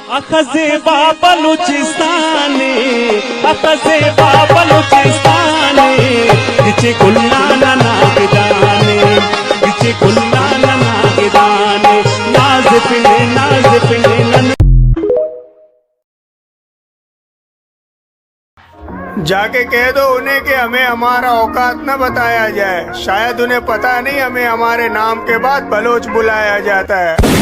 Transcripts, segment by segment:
अखज़ेबा बलूचिस्तानी, अखज़ेबा बलूचिस्तानी, इचे कुल्लाना नागदानी, इचे कुल्लाना नागदानी, नाज़ पिले नन। जाके कह दो उन्हें कि हमें हमारा औकात न बताया जाए, शायद उन्हें पता नहीं हमें हमारे नाम के बाद बलोच बुलाया जाता है।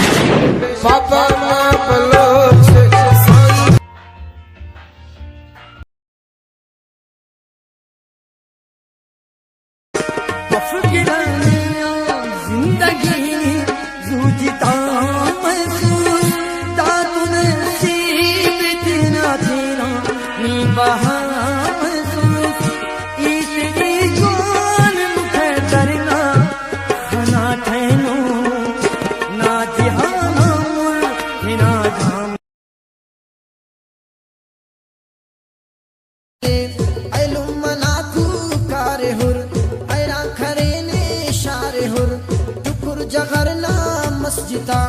मस्जिदा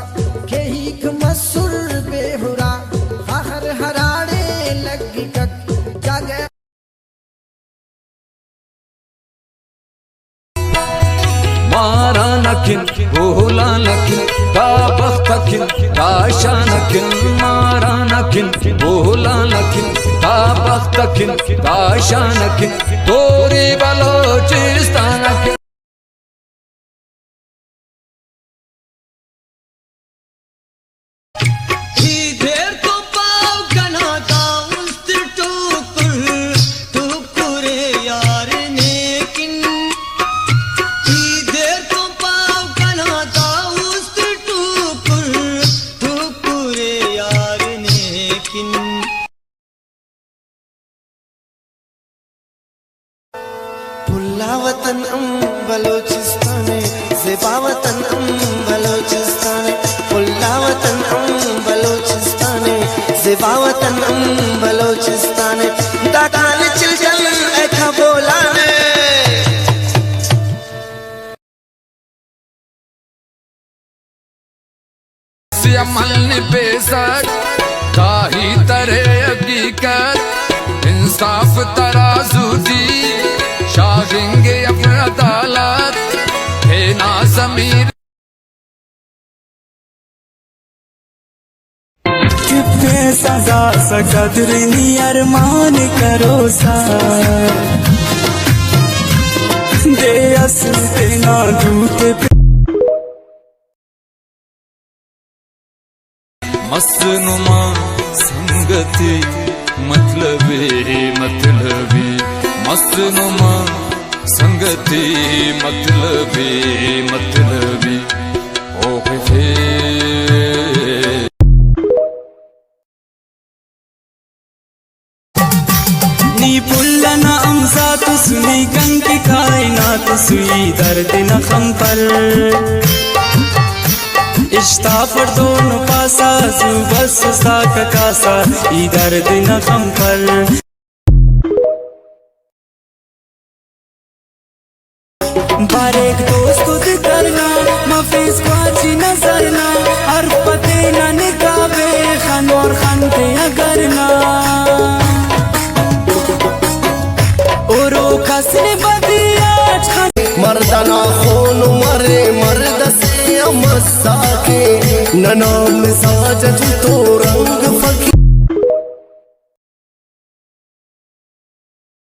के ही मसूर बेहुरा हर हराड़े लगी कक जागे मारा नकिन बोला नकिन का बख्तकिन का शानकिन मारा नकिन बोला नकिन का बख्तकिन का शानकिन तोरी बलोचिस्तान के वतन बलोचिस्तान ज़ेबा वतन बलोचिस्तान पुल्ला वतन बलोचिस्तान ज़ेबा वतन बलोचिस्तान दाकान चिलचल ऐखा बोला ने अमल बेसर ताही तरह हकीकत इंसाफ तराजू दी शागिंगे अपनी अदालत है ना ज़मीर कितने सजा सकदरनी अरमान करो सा दे असल ना दूत मसनुमा संगति मतलबी मसनुमा संगति मतलबी ओ नी पुल्लना अमसा तो सुनी गंग की कायनात सुई दर्द नखम पर इश्ता पर दोनों पासा बस साक कासा ई दर्द नखम पर बारेक दोस्त खुद करना मफीज पाची नजरना हर पते न निकाबे खान और खान पे करना और कसने बदिया मर्दाना खून मरे मर्द से मस्सा के ननाम साजत